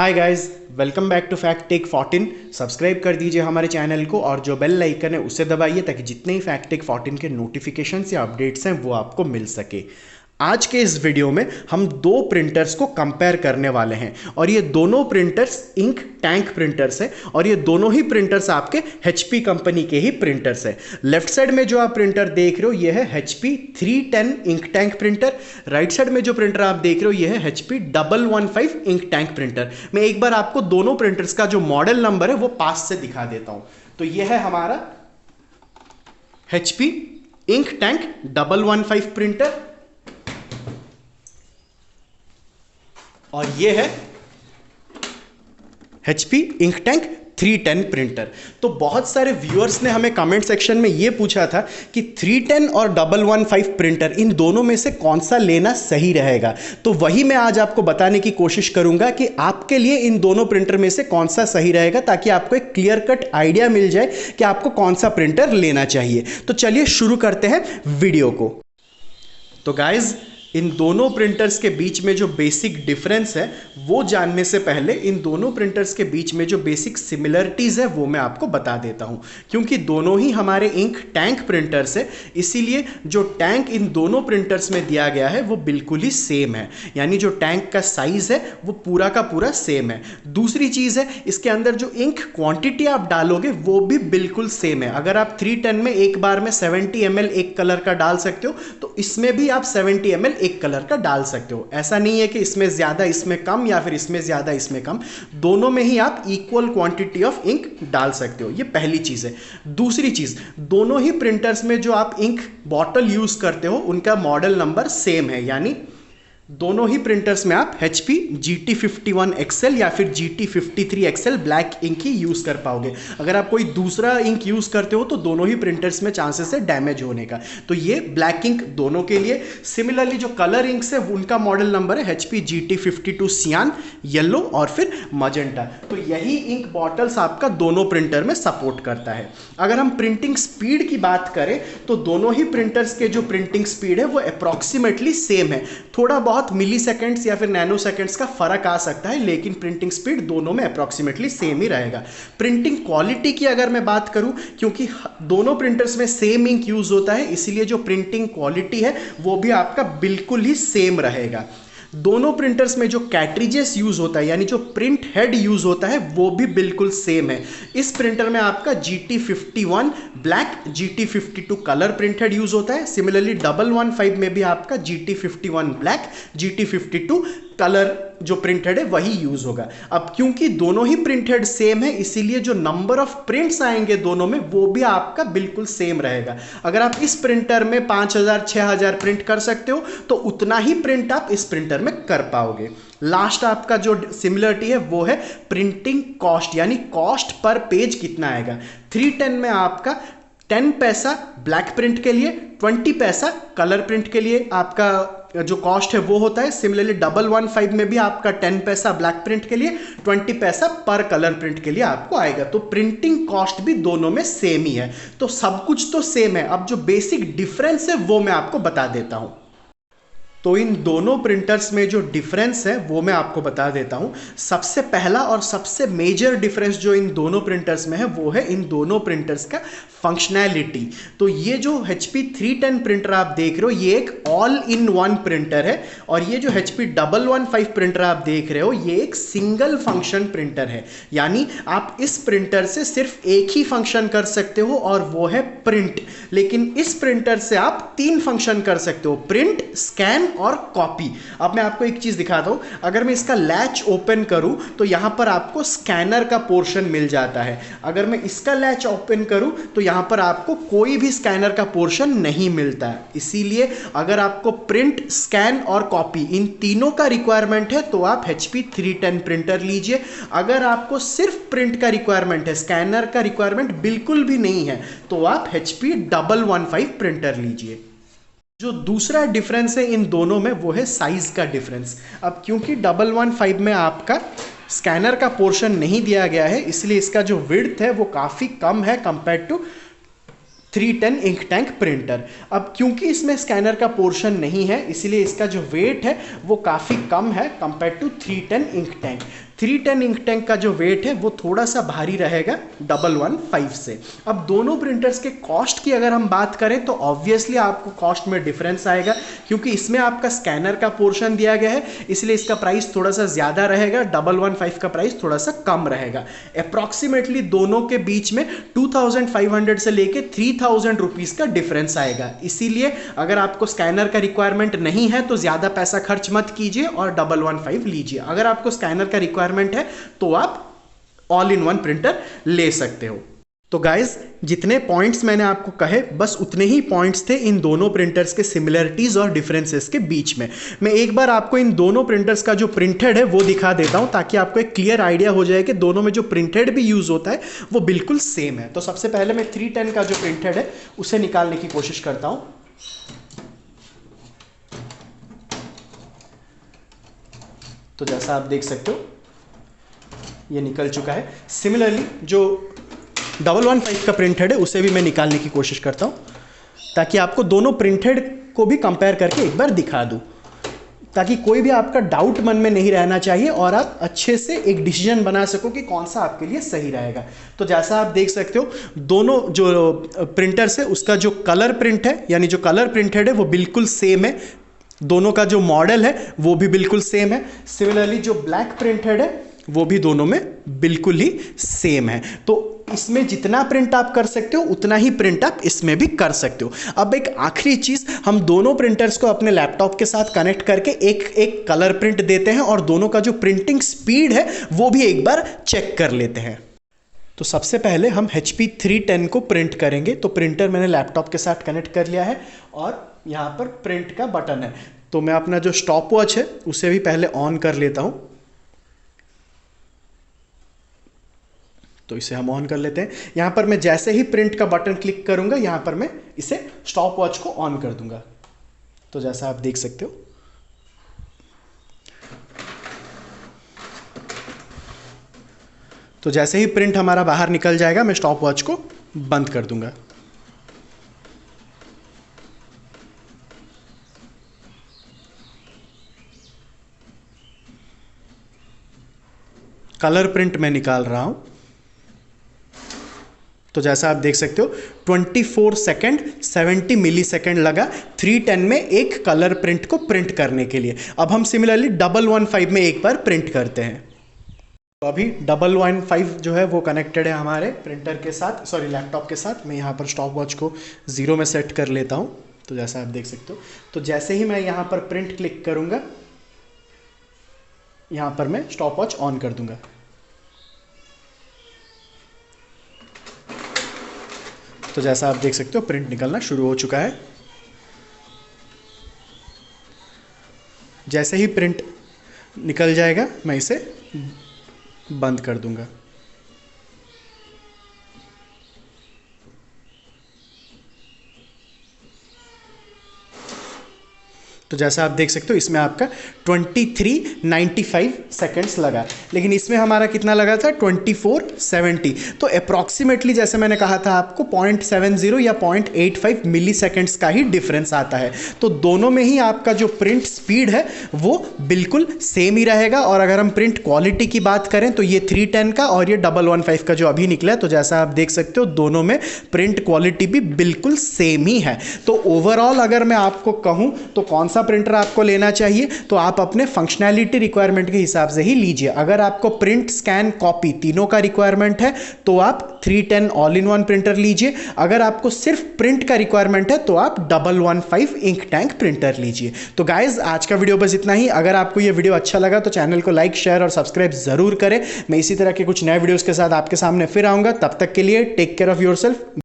Hi guys, welcome back to Fact Tech 14। Subscribe कर दीजिए हमारे चैनल को और जो बेल आइकन है उसे दबाइए ताकि जितने ही फैक्ट टेक 14 के नोटिफिकेशंस या अपडेट्स हैं वो आपको मिल सके। आज के इस वीडियो में हम दो प्रिंटर्स को कंपेयर करने वाले हैं और ये दोनों प्रिंटर्स इंक टैंक प्रिंटर्स हैं और ये दोनों ही प्रिंटर्स आपके HP कंपनी के ही प्रिंटर्स हैं। लेफ्ट साइड में जो आप प्रिंटर देख रहे हो ये है HP 310 ink tank printer. Right side में जो प्रिंटर आप देख रहे हो ये है HP 115 इंक टैंक प्रिंटर। मैं एक बार आपको दोनों प्रिंटर्स का जो मॉडल नंबर है वो पास से दिखा देता हूं। तो ये है हमारा HP इंक टैंक 115 प्रिंटर और ये है HP इंक टैंक 310 प्रिंटर। तो बहुत सारे व्यूअर्स ने हमें कमेंट सेक्शन में ये पूछा था कि 310 और 115 प्रिंटर इन दोनों में से कौन सा लेना सही रहेगा। तो वही मैं आज आपको बताने की कोशिश करूंगा कि आपके लिए इन दोनों प्रिंटर में से कौन सा सही रहेगा, ताकि आपको एक क्लियर कट आइडिया मिल जाए कि आपको कौन सा प्रिंटर लेना चाहिए। तो चलिए शुरू करते हैं वीडियो को। तो गाइज, इन दोनों प्रिंटर्स के बीच में जो बेसिक डिफरेंस है वो जानने से पहले इन दोनों प्रिंटर्स के बीच में जो बेसिक सिमिलरिटीज़ है वो मैं आपको बता देता हूं। क्योंकि दोनों ही हमारे इंक टैंक प्रिंटर्स है, इसीलिए जो टैंक इन दोनों प्रिंटर्स में दिया गया है वो बिल्कुल ही सेम है। यानी जो टैंक का साइज है वो पूरा का पूरा सेम है। दूसरी चीज़ है, इसके अंदर जो इंक क्वांटिटी आप डालोगे वो भी बिल्कुल सेम है। अगर आप 310 में एक बार में 70 ml एक कलर का डाल सकते हो तो इसमें भी आप 70 ml एक कलर का डाल सकते हो। ऐसा नहीं है कि इसमें ज्यादा इसमें कम या फिर इसमें ज्यादा इसमें कम, दोनों में ही आप इक्वल क्वांटिटी ऑफ इंक डाल सकते हो। ये पहली चीज है। दूसरी चीज, दोनों ही प्रिंटर्स में जो आप इंक बॉटल यूज करते हो उनका मॉडल नंबर सेम है। यानी दोनों ही प्रिंटर्स में आप HP GT51 XL या फिर GT53 XL ब्लैक इंक ही यूज कर पाओगे। अगर आप कोई दूसरा इंक यूज करते हो तो दोनों ही प्रिंटर्स में चांसेस है डैमेज होने का। तो ये ब्लैक इंक दोनों के लिए। सिमिलरली जो कलर इंक्स है उनका मॉडल नंबर है HP GT52 सियान, येलो और फिर मजेंटा। तो यही इंक बॉटल्स आपका दोनों प्रिंटर में सपोर्ट करता है। अगर हम प्रिंटिंग स्पीड की बात करें तो दोनों ही प्रिंटर्स के जो प्रिंटिंग स्पीड है वो अप्रॉक्सीमेटली सेम है। थोड़ा बहुत मिली सेकेंड्स या फिर नैनो सेकेंड्स का फर्क आ सकता है, लेकिन प्रिंटिंग स्पीड दोनों में अप्रॉक्सीमेटली सेम ही रहेगा। प्रिंटिंग क्वालिटी की अगर मैं बात करूं, क्योंकि दोनों प्रिंटर्स में सेम इंक यूज होता है, इसीलिए जो प्रिंटिंग क्वालिटी है वो भी आपका बिल्कुल ही सेम रहेगा। दोनों प्रिंटर्स में जो कैट्रिजेस यूज होता है यानी जो प्रिंट हेड यूज होता है वो भी बिल्कुल सेम है। इस प्रिंटर में आपका GT51 black, GT52 colour print head use होता है। सिमिलरली 115 में भी आपका GT51 ब्लैक, GT52 कलर जो प्रिंट हेड है वही यूज होगा। अब क्योंकि दोनों ही प्रिंट हेड सेम है, इसीलिए जो नंबर ऑफ प्रिंट्स आएंगे दोनों में वो भी आपका बिल्कुल सेम रहेगा। अगर आप इस प्रिंटर में 5000 6000 प्रिंट कर सकते हो तो उतना ही प्रिंट आप इस प्रिंटर में कर पाओगे। लास्ट आपका जो सिमिलरिटी है वो है प्रिंटिंग कॉस्ट, यानी कॉस्ट पर पेज कितना आएगा। 310 में आपका 10 पैसा ब्लैक प्रिंट के लिए, 20 पैसा कलर प्रिंट के लिए आपका जो कॉस्ट है वो होता है। सिमिलरली 115 में भी आपका 10 पैसा ब्लैक प्रिंट के लिए, 20 पैसा पर कलर प्रिंट के लिए आपको आएगा। तो प्रिंटिंग कॉस्ट भी दोनों में सेम ही है। तो सब कुछ तो सेम है। अब जो बेसिक डिफरेंस है वो मैं आपको बता देता हूं। तो इन दोनों प्रिंटर्स में जो डिफरेंस है वो मैं आपको बता देता हूं। सबसे पहला और सबसे मेजर डिफरेंस जो इन दोनों प्रिंटर्स में है वो है इन दोनों प्रिंटर्स का फंक्शनैलिटी। तो ये जो HP 310 प्रिंटर आप देख रहे हो ये एक ऑल इन वन प्रिंटर है और ये जो HP 115 प्रिंटर आप देख रहे हो ये एक सिंगल फंक्शन प्रिंटर है। यानी आप इस प्रिंटर से सिर्फ एक ही फंक्शन कर सकते हो और वो है प्रिंट। लेकिन इस प्रिंटर से आप 3 फंक्शन कर सकते हो, प्रिंट, स्कैन और कॉपी। अब मैं आपको एक चीज दिखाता हूं। अगर मैं इसका लैच ओपन करूं तो यहां पर आपको स्कैनर का पोर्शन मिल जाता है। अगर मैं इसका लैच ओपन करूं तो यहां पर आपको कोई भी स्कैनर का पोर्शन नहीं मिलता है। इसीलिए अगर आपको प्रिंट, स्कैन और कॉपी इन तीनों का रिक्वायरमेंट है तो आप HP 310 प्रिंटर लीजिए। अगर आपको सिर्फ प्रिंट का रिक्वायरमेंट है, स्कैनर का रिक्वायरमेंट बिल्कुल भी नहीं है, तो आप HP 115 प्रिंटर लीजिए। जो दूसरा डिफरेंस है इन दोनों में वो है साइज का डिफरेंस। अब क्योंकि 115 में आपका स्कैनर का पोर्शन नहीं दिया गया है, इसलिए इसका जो विड्थ है वो काफ़ी कम है compare to 310 ink tank printer. अब क्योंकि इसमें स्कैनर का पोर्शन नहीं है, इसलिए इसका जो वेट है वो काफ़ी कम है compare to 310 ink tank. 310 ink tank का जो वेट है वो थोड़ा सा भारी रहेगा 115 से। अब दोनों प्रिंटर्स के कॉस्ट की अगर हम बात करें तो ऑब्वियसली आपको कॉस्ट में डिफरेंस आएगा, क्योंकि इसमें आपका स्कैनर का पोर्शन दिया गया है, इसलिए इसका प्राइस थोड़ा सा ज़्यादा रहेगा, 115 का प्राइस थोड़ा सा कम रहेगा। अप्रॉक्सीमेटली दोनों के बीच में 2500 से लेके 3000 रुपीज़ का डिफरेंस आएगा। इसीलिए अगर आपको स्कैनर का रिक्वायरमेंट नहीं है तो ज़्यादा पैसा खर्च मत कीजिए और 115 लीजिए। अगर आपको स्कैनर का रिक्वायरमेंट है तो आप ऑल इन वन प्रिंटर ले सकते हो। तो गाइज जितने पॉइंट्स मैंने आपको कहे बस उतने ही पॉइंट्स थे इन दोनों प्रिंटर्स के सिमिलरिटीज़ और डिफरेंसेस के बीच में। मैं एक बार आपको इन दोनों प्रिंटर्स का जो प्रिंटेड है वो दिखा देता हूं ताकि आपको एक क्लियर आइडिया हो जाए कि दोनों में जो प्रिंटेड भी यूज़ होता है वो बिल्कुल सेम है। तो सबसे पहले मैं 310 का जो प्रिंटेड है उसे निकालने की कोशिश करता हूँ। तो जैसा आप देख सकते हो ये निकल चुका है। सिमिलरली जो 115 का प्रिंटेड है उसे भी मैं निकालने की कोशिश करता हूं ताकि आपको दोनों प्रिंटेड को भी कंपेयर करके एक बार दिखा दूं, ताकि कोई भी आपका डाउट मन में नहीं रहना चाहिए और आप अच्छे से एक डिसीजन बना सको कि कौन सा आपके लिए सही रहेगा। तो जैसा आप देख सकते हो दोनों जो प्रिंटर्स है उसका जो कलर प्रिंट है यानी जो कलर प्रिंटेड है वो बिल्कुल सेम है, दोनों का जो मॉडल है वो भी बिल्कुल सेम है। सिमिलरली जो ब्लैक प्रिंटेड है वो भी दोनों में बिल्कुल ही सेम है। तो इसमें जितना प्रिंट आप कर सकते हो उतना ही प्रिंट आप इसमें भी कर सकते हो। अब एक आखिरी चीज, हम दोनों प्रिंटर्स को अपने लैपटॉप के साथ कनेक्ट करके एक एक कलर प्रिंट देते हैं और दोनों का जो प्रिंटिंग स्पीड है वो भी एक बार चेक कर लेते हैं। तो सबसे पहले हम HP 310 को प्रिंट करेंगे। तो प्रिंटर मैंने लैपटॉप के साथ कनेक्ट कर लिया है और यहाँ पर प्रिंट का बटन है। तो मैं अपना जो स्टॉप वॉच है उसे भी पहले ऑन कर लेता हूँ। तो इसे हम ऑन कर लेते हैं। यहाँ पर मैं जैसे ही प्रिंट का बटन क्लिक करूंगा यहाँ पर मैं इसे स्टॉप वॉच को ऑन कर दूंगा। तो जैसा आप देख सकते हो तो जैसे ही प्रिंट हमारा बाहर निकल जाएगा मैं स्टॉप वॉच को बंद कर दूंगा। कलर प्रिंट मैं निकाल रहा हूं। तो जैसा आप देख सकते हो 24 सेकेंड 70 मिली सेकेंड लगा 310 में एक कलर प्रिंट को प्रिंट करने के लिए। अब हम सिमिलरली 115 में एक बार प्रिंट करते हैं। तो अभी 115 जो है वो कनेक्टेड है हमारे प्रिंटर के साथ, सॉरी लैपटॉप के साथ। मैं यहाँ पर स्टॉप वॉच को 0 में सेट कर लेता हूँ। तो जैसा आप देख सकते हो तो जैसे ही मैं यहाँ पर प्रिंट क्लिक करूँगा यहाँ पर मैं स्टॉप वॉच ऑन कर दूंगा। तो जैसा आप देख सकते हो प्रिंट निकलना शुरू हो चुका है। जैसे ही प्रिंट निकल जाएगा मैं इसे बंद कर दूंगा। तो जैसा आप देख सकते हो इसमें आपका 2395 सेकेंड्स लगा, लेकिन इसमें हमारा कितना लगा था 2470। तो अप्रॉक्सीमेटली जैसे मैंने कहा था आपको 0.70 या 0.85 मिली सेकेंड्स का ही डिफरेंस आता है। तो दोनों में ही आपका जो प्रिंट स्पीड है वो बिल्कुल सेम ही रहेगा। और अगर हम प्रिंट क्वालिटी की बात करें तो ये 310 का और ये 115 का जो अभी निकला है, तो जैसा आप देख सकते हो दोनों में प्रिंट क्वालिटी भी बिल्कुल सेम ही है। तो ओवरऑल अगर मैं आपको कहूँ तो कौन प्रिंटर आपको लेना चाहिए, तो आप अपने फंक्शनैलिटी रिक्वायरमेंट के हिसाब से ही लीजिए। अगर आपको प्रिंट स्कैन कॉपी तीनों का रिक्वायरमेंट है तो आप 310 ऑल इन वन प्रिंटर लीजिए। अगर आपको सिर्फ प्रिंट का रिक्वायरमेंट है तो आप 115 इंक टैंक प्रिंटर लीजिए। तो गाइज आज का वीडियो बस इतना ही। अगर आपको यह वीडियो अच्छा लगा तो चैनल को लाइक शेयर और सब्सक्राइब जरूर करें। मैं इसी तरह के कुछ नए वीडियोस के साथ आपके सामने फिर आऊंगा। तब तक के लिए टेक केयर ऑफ योरसेल्फ।